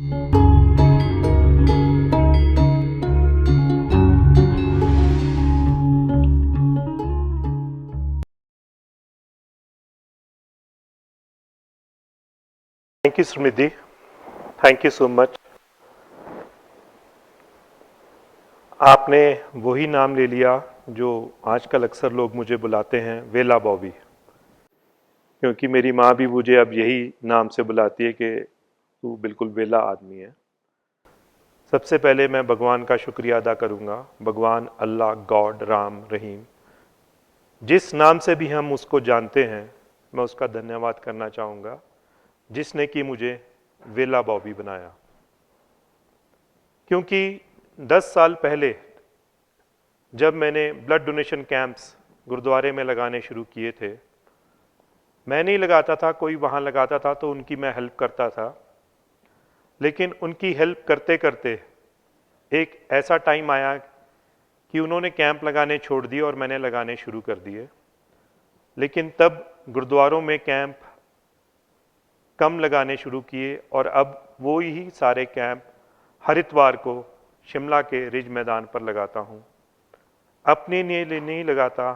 Thank you Sumiti, thank you so much. आपने वही नाम ले लिया जो आजकल अक्सर लोग मुझे बुलाते हैं, वेला बॉबी, क्योंकि मेरी माँ भी मुझे अब यही नाम से बुलाती है कि तू बिल्कुल वेला आदमी है। सबसे पहले मैं भगवान का शुक्रिया अदा करूंगा, भगवान, अल्लाह, गॉड, राम, रहीम, जिस नाम से भी हम उसको जानते हैं, मैं उसका धन्यवाद करना चाहूँगा, जिसने कि मुझे वेला बॉबी बनाया। क्योंकि 10 साल पहले जब मैंने ब्लड डोनेशन कैंप्स गुरुद्वारे में लगाने शुरू किए थे, मैं नहीं लगाता था, कोई वहाँ लगाता था तो उनकी मैं हेल्प करता था। लेकिन उनकी हेल्प करते करते एक ऐसा टाइम आया कि उन्होंने कैंप लगाने छोड़ दिए और मैंने लगाने शुरू कर दिए। लेकिन तब गुरुद्वारों में कैंप कम लगाने शुरू किए और अब वो ही सारे कैंप हर इतवार को शिमला के रिज मैदान पर लगाता हूँ। अपने लिए नहीं लगाता,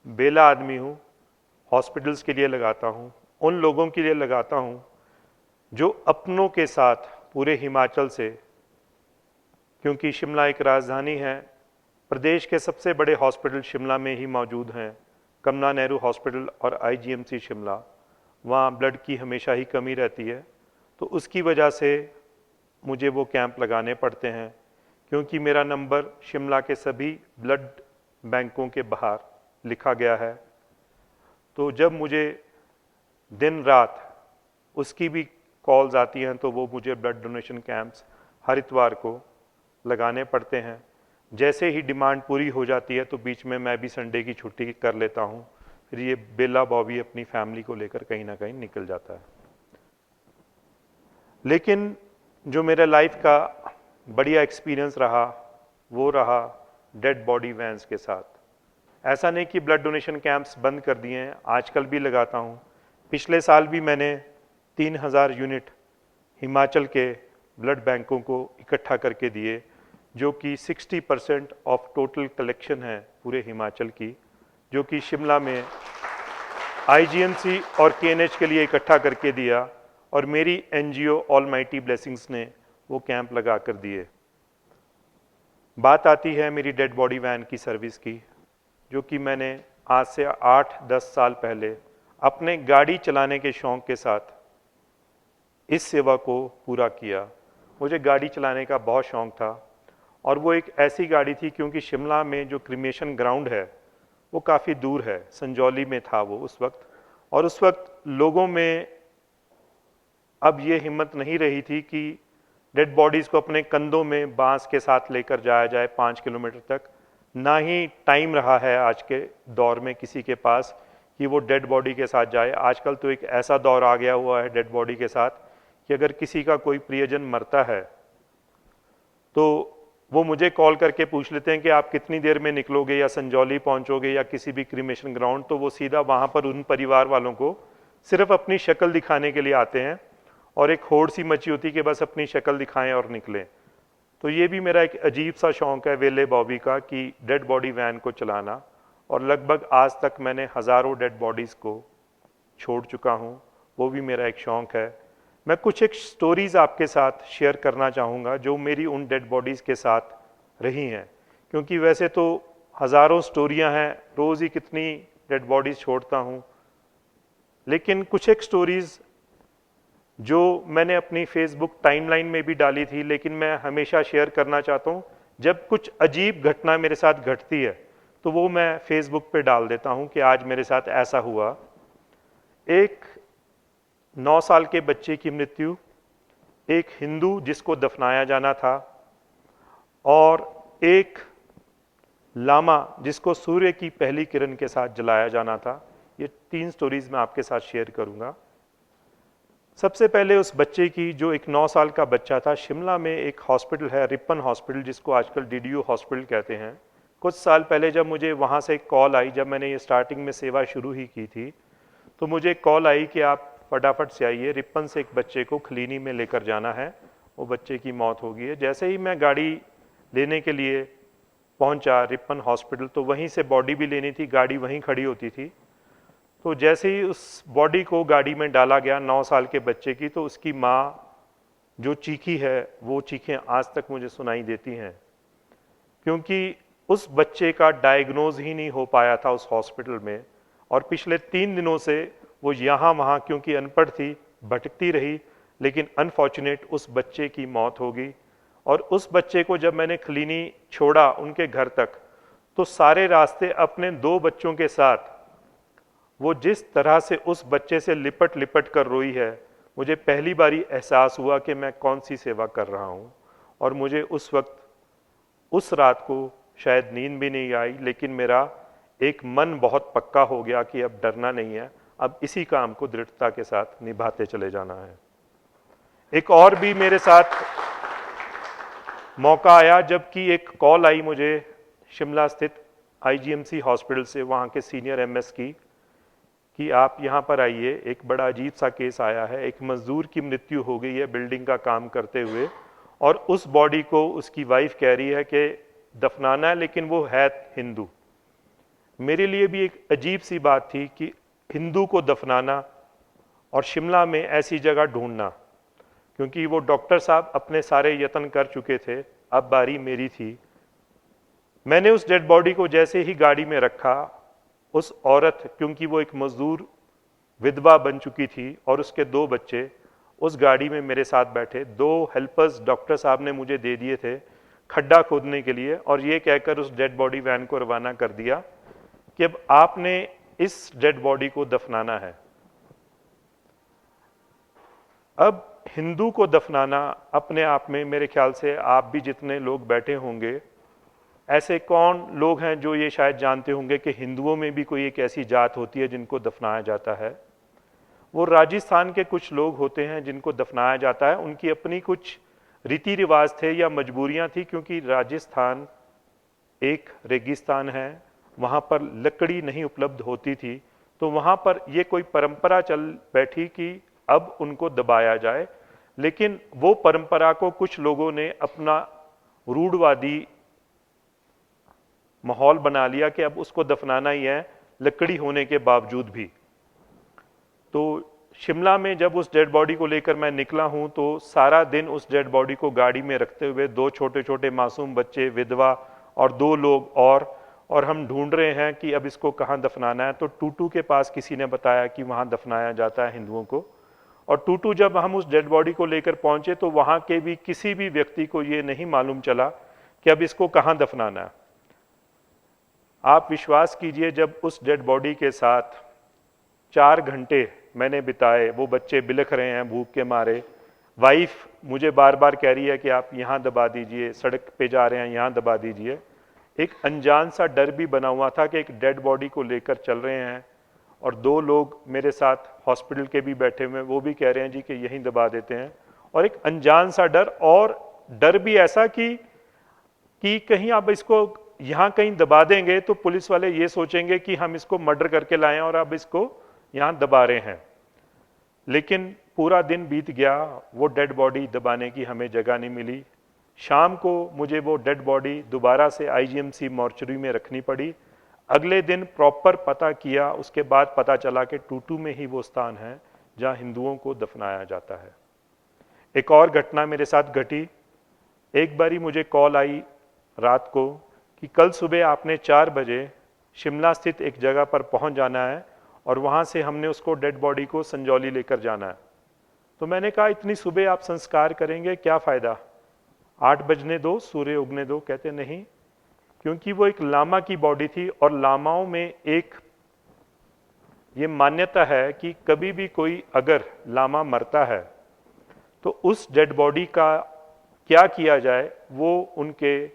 बेला आदमी हूँ, हॉस्पिटल्स के लिए लगाता हूँ, उन लोगों के लिए लगाता हूँ जो अपनों के साथ पूरे हिमाचल से, क्योंकि शिमला एक राजधानी है, प्रदेश के सबसे बड़े हॉस्पिटल शिमला में ही मौजूद हैं, कमला नेहरू हॉस्पिटल और आईजीएमसी शिमला। वहाँ ब्लड की हमेशा ही कमी रहती है, तो उसकी वजह से मुझे वो कैंप लगाने पड़ते हैं, क्योंकि मेरा नंबर शिमला के सभी ब्लड बैंकों के बाहर लिखा गया है। तो जब मुझे दिन रात उसकी भी कॉल्स आती हैं तो वो मुझे ब्लड डोनेशन कैंप्स हर इतवार को लगाने पड़ते हैं। जैसे ही डिमांड पूरी हो जाती है तो बीच में मैं भी संडे की छुट्टी कर लेता हूँ, फिर ये बेला बॉबी अपनी फैमिली को लेकर कहीं ना कहीं निकल जाता है। लेकिन जो मेरे लाइफ का बढ़िया एक्सपीरियंस रहा वो रहा डेड बॉडी वैन्स के साथ। ऐसा नहीं कि ब्लड डोनेशन कैंप्स बंद कर दिए हैं, आजकल भी लगाता हूँ। पिछले साल भी मैंने 3000 यूनिट हिमाचल के ब्लड बैंकों को इकट्ठा करके दिए, जो कि 60% ऑफ टोटल कलेक्शन है पूरे हिमाचल की, जो कि शिमला में आईजीएमसी और केएनएच के लिए इकट्ठा करके दिया और मेरी एनजीओ ऑलमाइटी ब्लेसिंग्स ने वो कैंप लगा कर दिए। बात आती है मेरी डेड बॉडी वैन की सर्विस की, जो कि मैंने आज से 8-10 साल पहले अपने गाड़ी चलाने के शौक के साथ इस सेवा को पूरा किया। मुझे गाड़ी चलाने का बहुत शौक था और वो एक ऐसी गाड़ी थी, क्योंकि शिमला में जो क्रिमेशन ग्राउंड है वो काफ़ी दूर है, संजौली में था वो उस वक्त, और उस वक्त लोगों में अब ये हिम्मत नहीं रही थी कि डेड बॉडीज़ को अपने कंधों में बांस के साथ लेकर जाया जाए 5 किलोमीटर तक। ना ही टाइम रहा है आज के दौर में किसी के पास कि वो डेड बॉडी के साथ जाए। आजकल तो एक ऐसा दौर आ गया हुआ है डेड बॉडी के साथ कि अगर किसी का कोई प्रियजन मरता है तो वो मुझे कॉल करके पूछ लेते हैं कि आप कितनी देर में निकलोगे या संजौली पहुंचोगे या किसी भी क्रिमेशन ग्राउंड, तो वो सीधा वहाँ पर उन परिवार वालों को सिर्फ अपनी शक्ल दिखाने के लिए आते हैं और एक होड़ सी मची होती कि बस अपनी शक्ल दिखाएं और निकलें। तो ये भी मेरा एक अजीब सा शौक है वेले बॉबी का, कि डेड बॉडी वैन को चलाना, और लगभग आज तक मैंने हज़ारों डेड बॉडीज़ को छोड़ चुका हूँ, वो भी मेरा एक शौक है। मैं कुछ एक स्टोरीज़ आपके साथ शेयर करना चाहूँगा जो मेरी उन डेड बॉडीज़ के साथ रही हैं, क्योंकि वैसे तो हज़ारों स्टोरियाँ हैं, रोज़ ही कितनी डेड बॉडीज़ छोड़ता हूँ, लेकिन कुछ एक स्टोरीज़ जो मैंने अपनी फेसबुक टाइमलाइन में भी डाली थी, लेकिन मैं हमेशा शेयर करना चाहता हूँ। जब कुछ अजीब घटना मेरे साथ घटती है तो वो मैं फेसबुक पे डाल देता हूँ कि आज मेरे साथ ऐसा हुआ। एक 9 साल के बच्चे की मृत्यु, एक हिंदू जिसको दफनाया जाना था, और एक लामा जिसको सूर्य की पहली किरण के साथ जलाया जाना था। ये 3 स्टोरीज मैं आपके साथ शेयर करूंगा। सबसे पहले उस बच्चे की, जो एक 9 साल का बच्चा था। शिमला में एक हॉस्पिटल है, रिपन हॉस्पिटल, जिसको आजकल डीडीयू हॉस्पिटल कहते हैं। कुछ साल पहले जब मुझे वहाँ से एक कॉल आई, जब मैंने ये स्टार्टिंग में सेवा शुरू ही की थी, तो मुझे एक कॉल आई कि आप फटाफट से आइए, रिपन से एक बच्चे को खलीनी में लेकर जाना है वो बच्चे की मौत हो गई है। जैसे ही मैं गाड़ी लेने के लिए पहुंचा रिपन हॉस्पिटल, तो वहीं से बॉडी भी लेनी थी, गाड़ी वहीं खड़ी होती थी। तो जैसे ही उस बॉडी को गाड़ी में डाला गया 9 साल के बच्चे की, तो उसकी माँ जो चीखी है वो चीखें आज तक मुझे सुनाई देती हैं, क्योंकि उस बच्चे का डायग्नोज ही नहीं हो पाया था उस हॉस्पिटल में। और पिछले 3 दिनों से वो यहाँ वहाँ, क्योंकि अनपढ़ थी, भटकती रही, लेकिन अनफॉर्चुनेट उस बच्चे की मौत हो गई। और उस बच्चे को जब मैंने क्लिनी छोड़ा उनके घर तक, तो सारे रास्ते अपने 2 बच्चों के साथ वो जिस तरह से उस बच्चे से लिपट लिपट कर रोई है, मुझे पहली बारी एहसास हुआ कि मैं कौन सी सेवा कर रहा हूँ। और मुझे उस वक्त, उस रात को शायद नींद भी नहीं आई, लेकिन मेरा एक मन बहुत पक्का हो गया कि अब डरना नहीं है, अब इसी काम को दृढ़ता के साथ निभाते चले जाना है। एक और भी मेरे साथ मौका आया, जबकि एक कॉल आई मुझे शिमला स्थित आईजीएमसी हॉस्पिटल से, वहाँ के सीनियर एमएस की, कि आप यहाँ पर आइए, एक बड़ा अजीब सा केस आया है, एक मजदूर की मृत्यु हो गई है बिल्डिंग का काम करते हुए, और उस बॉडी को उसकी वाइफ कह रही है कि दफनाना है, लेकिन वो है हिंदू। मेरे लिए भी एक अजीब सी बात थी कि हिंदू को दफनाना और शिमला में ऐसी जगह ढूंढना, क्योंकि वो डॉक्टर साहब अपने सारे यत्न कर चुके थे, अब बारी मेरी थी। मैंने उस डेड बॉडी को जैसे ही गाड़ी में रखा, उस औरत, क्योंकि वो एक मजदूर विधवा बन चुकी थी और उसके 2 बच्चे उस गाड़ी में मेरे साथ बैठे, 2 हेल्पर्स डॉक्टर साहब ने मुझे दे दिए थे खड्डा खोदने के लिए, और ये कहकर उस डेड बॉडी वैन को रवाना कर दिया कि अब आपने इस डेड बॉडी को दफनाना है। अब हिंदू को दफनाना अपने आप में, मेरे ख्याल से आप भी जितने लोग बैठे होंगे, ऐसे कौन लोग हैं जो ये शायद जानते होंगे कि हिंदुओं में भी कोई एक ऐसी जात होती है जिनको दफनाया जाता है। वो राजस्थान के कुछ लोग होते हैं जिनको दफनाया जाता है, उनकी अपनी कुछ रीति रिवाज थे या मजबूरियां थी, क्योंकि राजस्थान एक रेगिस्तान है, वहाँ पर लकड़ी नहीं उपलब्ध होती थी, तो वहाँ पर ये कोई परंपरा चल बैठी कि अब उनको दबाया जाए। लेकिन वो परंपरा को कुछ लोगों ने अपना रूढ़वादी माहौल बना लिया कि अब उसको दफनाना ही है, लकड़ी होने के बावजूद भी। तो शिमला में जब उस डेड बॉडी को लेकर मैं निकला हूं, तो सारा दिन उस डेड बॉडी को गाड़ी में रखते हुए 2 छोटे छोटे मासूम बच्चे, विधवा और 2 लोग और हम ढूंढ रहे हैं कि अब इसको कहाँ दफनाना है। तो टूटू के पास किसी ने बताया कि वहाँ दफनाया जाता है हिंदुओं को। और टूटू जब हम उस डेड बॉडी को लेकर पहुंचे, तो वहाँ के भी किसी भी व्यक्ति को ये नहीं मालूम चला कि अब इसको कहाँ दफनाना है। आप विश्वास कीजिए, जब उस डेड बॉडी के साथ 4 घंटे मैंने बिताए, वो बच्चे बिलख रहे हैं भूख के मारे, वाइफ मुझे बार बार कह रही है कि आप यहाँ दबा दीजिए, सड़क पे जा रहे हैं यहाँ दबा दीजिए। एक अनजान सा डर भी बना हुआ था कि एक डेड बॉडी को लेकर चल रहे हैं, और 2 लोग मेरे साथ हॉस्पिटल के भी बैठे हुए, वो भी कह रहे हैं जी कि यहीं दबा देते हैं। और एक अनजान सा डर, और डर भी ऐसा कि कहीं आप इसको यहाँ कहीं दबा देंगे तो पुलिस वाले ये सोचेंगे कि हम इसको मर्डर करके लाए हैं और अब इसको यहाँ दबा रहे हैं। लेकिन पूरा दिन बीत गया, वो डेड बॉडी दबाने की हमें जगह नहीं मिली। शाम को मुझे वो डेड बॉडी दोबारा से आईजीएमसी मॉर्चरी में रखनी पड़ी। अगले दिन प्रॉपर पता किया, उसके बाद पता चला कि टूटू में ही वो स्थान है जहाँ हिंदुओं को दफनाया जाता है। एक और घटना मेरे साथ घटी। एक बारी मुझे कॉल आई रात को कि कल सुबह आपने 4 बजे शिमला स्थित एक जगह पर पहुंच जाना है, और वहां से हमने उसको डेड बॉडी को संजौली लेकर जाना है। तो मैंने कहा इतनी सुबह आप संस्कार करेंगे, क्या फ़ायदा, 8 बजने दो, सूर्य उगने दो। कहते नहीं, क्योंकि वो एक लामा की बॉडी थी, और लामाओं में एक ये मान्यता है कि कभी भी कोई अगर लामा मरता है तो उस डेड बॉडी का क्या किया जाए, वो उनके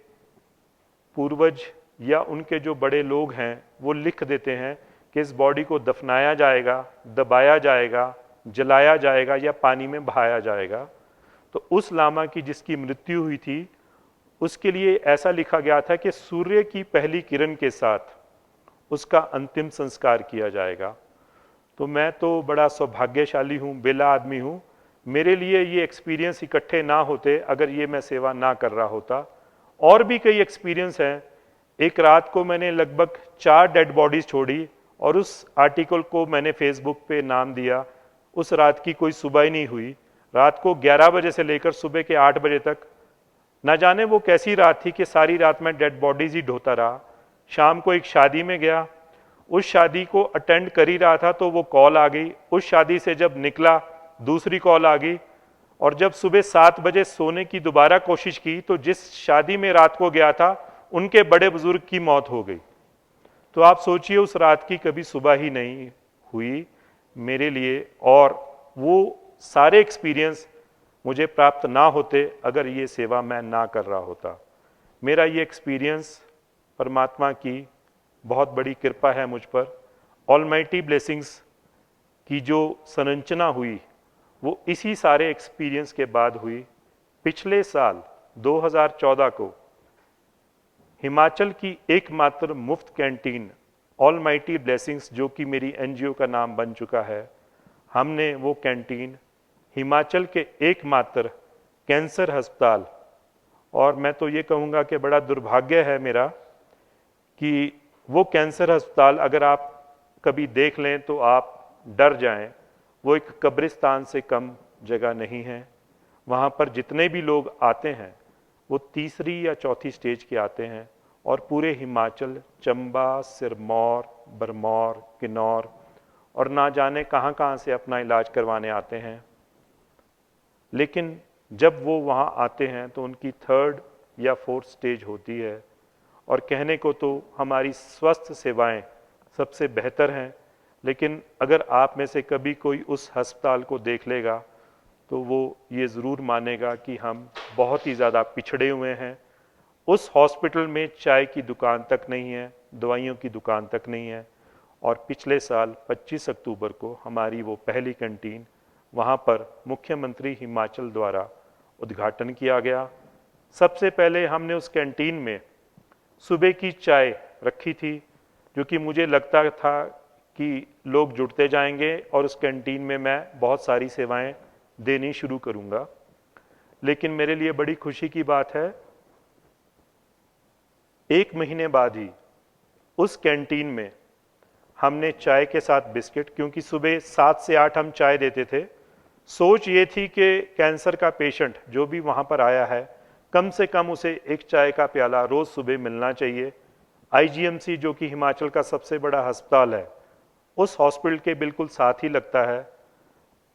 पूर्वज या उनके जो बड़े लोग हैं वो लिख देते हैं कि इस बॉडी को दफनाया जाएगा, दबाया जाएगा, जलाया जाएगा या पानी में बहाया जाएगा। तो उस लामा की जिसकी मृत्यु हुई थी, उसके लिए ऐसा लिखा गया था कि सूर्य की पहली किरण के साथ उसका अंतिम संस्कार किया जाएगा। तो मैं तो बड़ा सौभाग्यशाली हूँ, बेला आदमी हूँ मेरे लिए ये एक्सपीरियंस इकट्ठे ना होते अगर ये मैं सेवा ना कर रहा होता। और भी कई एक्सपीरियंस हैं। एक रात को मैंने लगभग 4 डेड बॉडीज छोड़ी और उस आर्टिकल को मैंने फेसबुक पे नाम दिया उस रात की कोई सुबह ही नहीं हुई। रात को 11 बजे से लेकर सुबह के 8 बजे तक ना जाने वो कैसी रात थी कि सारी रात मैं डेड बॉडीज ही ढोता रहा। शाम को एक शादी में गया, उस शादी को अटेंड कर ही रहा था तो वो कॉल आ गई। उस शादी से जब निकला दूसरी कॉल आ गई, और जब सुबह 7 बजे सोने की दोबारा कोशिश की तो जिस शादी में रात को गया था उनके बड़े बुजुर्ग की मौत हो गई। तो आप सोचिए उस रात की कभी सुबह ही नहीं हुई मेरे लिए, और वो सारे एक्सपीरियंस मुझे प्राप्त ना होते अगर ये सेवा मैं ना कर रहा होता। मेरा ये एक्सपीरियंस परमात्मा की बहुत बड़ी कृपा है मुझ पर। ऑलमाइटी ब्लेसिंग्स की जो संरचना हुई वो इसी सारे एक्सपीरियंस के बाद हुई। पिछले साल 2014 को हिमाचल की एकमात्र मुफ्त कैंटीन ऑलमाइटी ब्लेसिंग्स, जो कि मेरी एनजीओ का नाम बन चुका है, हमने वो कैंटीन हिमाचल के एकमात्र कैंसर अस्पताल, और मैं तो ये कहूँगा कि बड़ा दुर्भाग्य है मेरा कि वो कैंसर अस्पताल अगर आप कभी देख लें तो आप डर जाएं। वो एक कब्रिस्तान से कम जगह नहीं है। वहाँ पर जितने भी लोग आते हैं वो तीसरी या चौथी स्टेज के आते हैं, और पूरे हिमाचल, चंबा, सिरमौर, भरमौर, किन्नौर और ना जाने कहाँ कहाँ से अपना इलाज करवाने आते हैं। लेकिन जब वो वहाँ आते हैं तो उनकी 3rd या 4th स्टेज होती है, और कहने को तो हमारी स्वास्थ्य सेवाएं सबसे बेहतर हैं, लेकिन अगर आप में से कभी कोई उस अस्पताल को देख लेगा तो वो ये ज़रूर मानेगा कि हम बहुत ही ज़्यादा पिछड़े हुए हैं। उस हॉस्पिटल में चाय की दुकान तक नहीं है, दवाइयों की दुकान तक नहीं है। और पिछले साल 25 अक्टूबर को हमारी वो पहली कैंटीन वहाँ पर मुख्यमंत्री हिमाचल द्वारा उद्घाटन किया गया। सबसे पहले हमने उस कैंटीन में सुबह की चाय रखी थी, जो कि मुझे लगता था कि लोग जुड़ते जाएंगे और उस कैंटीन में मैं बहुत सारी सेवाएं देनी शुरू करूंगा। लेकिन मेरे लिए बड़ी खुशी की बात है, 1 महीने बाद ही उस कैंटीन में हमने चाय के साथ बिस्किट, क्योंकि सुबह 7 से 8 हम चाय देते थे। सोच ये थी कि कैंसर का पेशेंट जो भी वहाँ पर आया है कम से कम उसे एक चाय का प्याला रोज़ सुबह मिलना चाहिए। आईजीएमसी जो कि हिमाचल का सबसे बड़ा अस्पताल है, उस हॉस्पिटल के बिल्कुल साथ ही लगता है,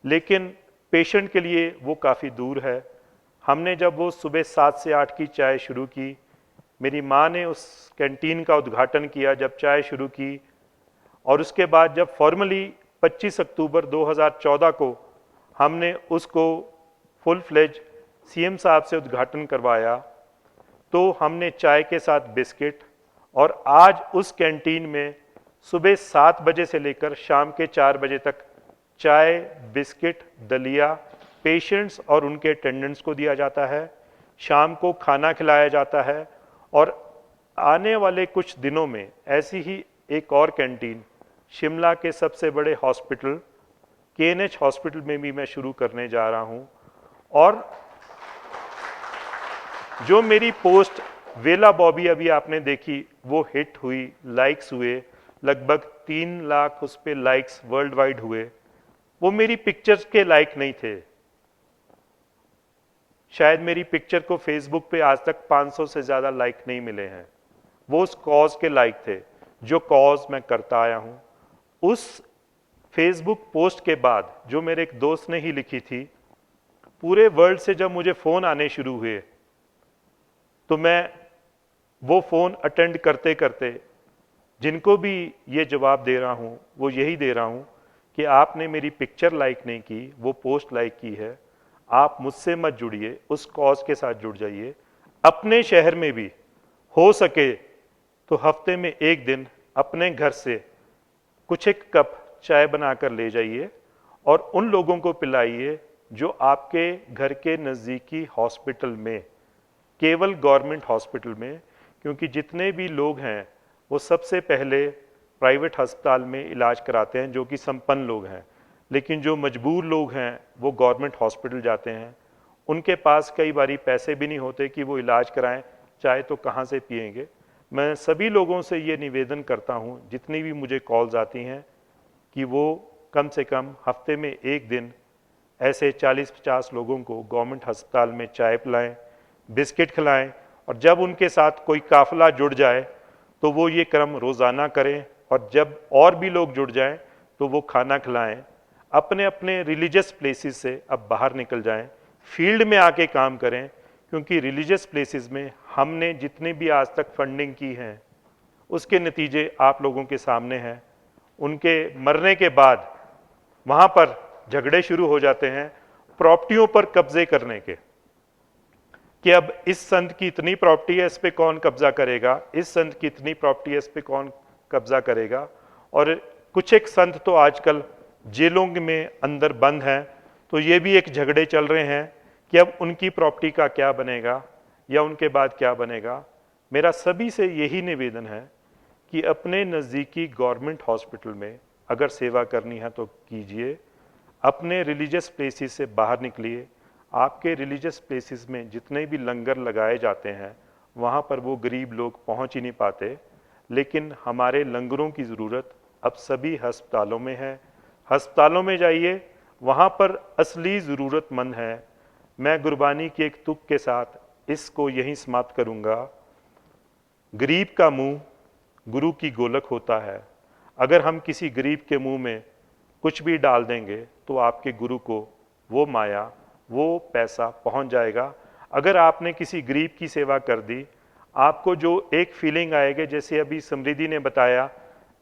लेकिन पेशेंट के लिए वो काफ़ी दूर है। हमने जब वो सुबह 7 से 8 की चाय शुरू की, मेरी माँ ने उस कैंटीन का उद्घाटन किया जब चाय शुरू की, और उसके बाद जब फॉर्मली 25 अक्टूबर 2014 को हमने उसको फुल फ्लेज सीएम साहब से उद्घाटन करवाया, तो हमने चाय के साथ बिस्किट, और आज उस कैंटीन में सुबह 7 बजे से लेकर शाम के 4 बजे तक चाय, बिस्किट, दलिया पेशेंट्स और उनके अटेंडेंट्स को दिया जाता है। शाम को खाना खिलाया जाता है, और आने वाले कुछ दिनों में ऐसी ही एक और कैंटीन शिमला के सबसे बड़े हॉस्पिटल केएनएच हॉस्पिटल में भी मैं शुरू करने जा रहा हूं। और जो मेरी पोस्ट वेला बॉबी अभी आपने देखी वो हिट हुई, लाइक्स हुए, लगभग 3 लाख उस पे लाइक्स वर्ल्ड वाइड हुए। वो मेरी पिक्चर्स के लाइक नहीं थे। शायद मेरी पिक्चर को फेसबुक पे आज तक 500 से ज़्यादा लाइक नहीं मिले हैं। वो उस कॉज के लाइक थे जो कॉज मैं करता आया हूँ। उस फेसबुक पोस्ट के बाद जो मेरे एक दोस्त ने ही लिखी थी, पूरे वर्ल्ड से जब मुझे फ़ोन आने शुरू हुए तो मैं वो फ़ोन अटेंड करते करते जिनको भी ये जवाब दे रहा हूँ वो यही दे रहा हूँ कि आपने मेरी पिक्चर लाइक नहीं की, वो पोस्ट लाइक की है, आप मुझसे मत जुड़िए, उस कॉज के साथ जुड़ जाइए। अपने शहर में भी हो सके तो हफ्ते में एक दिन अपने घर से कुछ एक कप चाय बनाकर ले जाइए और उन लोगों को पिलाइए जो आपके घर के नज़दीकी हॉस्पिटल में, केवल गवर्नमेंट हॉस्पिटल में, क्योंकि जितने भी लोग हैं वो सबसे पहले प्राइवेट अस्पताल में इलाज कराते हैं जो कि संपन्न लोग हैं। लेकिन जो मजबूर लोग हैं वो गवर्नमेंट हॉस्पिटल जाते हैं, उनके पास कई बारी पैसे भी नहीं होते कि वो इलाज कराएं, चाहे तो कहाँ से पिएंगे। मैं सभी लोगों से ये निवेदन करता हूँ, जितनी भी मुझे कॉल्स आती हैं, कि वो कम से कम हफ्ते में एक दिन ऐसे 40-50 लोगों को गवर्नमेंट अस्पताल में चाय पिलाएं, बिस्किट खिलाएं, और जब उनके साथ कोई काफिला जुड़ जाए तो वो ये क्रम रोज़ाना करें, और जब और भी लोग जुड़ जाएं तो वो खाना खिलाएं। अपने अपने रिलीजियस प्लेसेस से अब बाहर निकल जाएं, फील्ड में आके काम करें, क्योंकि रिलीजियस प्लेसेस में हमने जितनी भी आज तक फंडिंग की है उसके नतीजे आप लोगों के सामने हैं। उनके मरने के बाद वहाँ पर झगड़े शुरू हो जाते हैं प्रॉपर्टियों पर कब्जे करने के, कि अब इस संत की इतनी प्रॉपर्टी है, इस पे कौन कब्जा करेगा, इस संत की इतनी प्रॉपर्टी है, इस पे कौन कब्जा करेगा। और कुछ एक संत तो आजकल जेलों में अंदर बंद हैं, तो ये भी एक झगड़े चल रहे हैं कि अब उनकी प्रॉपर्टी का क्या बनेगा या उनके बाद क्या बनेगा। मेरा सभी से यही निवेदन है कि अपने नज़दीकी गवर्नमेंट हॉस्पिटल में अगर सेवा करनी है तो कीजिए, अपने रिलीजियस प्लेसेस से बाहर निकलिए। आपके रिलीजियस प्लेसेस में जितने भी लंगर लगाए जाते हैं वहाँ पर वो गरीब लोग पहुँच ही नहीं पाते, लेकिन हमारे लंगरों की ज़रूरत अब सभी अस्पतालों में है। अस्पतालों में जाइए, वहाँ पर असली ज़रूरतमंद है। मैं गुरबानी की एक तुक के साथ इसको यहीं समाप्त करूँगा। गरीब का मुंह गुरु की गोलक होता है। अगर हम किसी गरीब के मुंह में कुछ भी डाल देंगे तो आपके गुरु को वो माया, वो पैसा पहुंच जाएगा। अगर आपने किसी गरीब की सेवा कर दी, आपको जो एक फीलिंग आएगी, जैसे अभी समृद्धि ने बताया,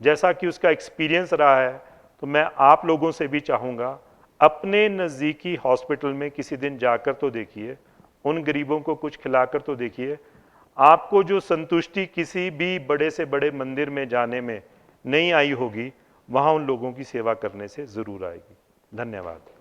जैसा कि उसका एक्सपीरियंस रहा है, तो मैं आप लोगों से भी चाहूँगा अपने नज़दीकी हॉस्पिटल में किसी दिन जाकर तो देखिए, उन गरीबों को कुछ खिलाकर तो देखिए। आपको जो संतुष्टि किसी भी बड़े से बड़े मंदिर में जाने में नहीं आई होगी, वहाँ उन लोगों की सेवा करने से ज़रूर आएगी। धन्यवाद।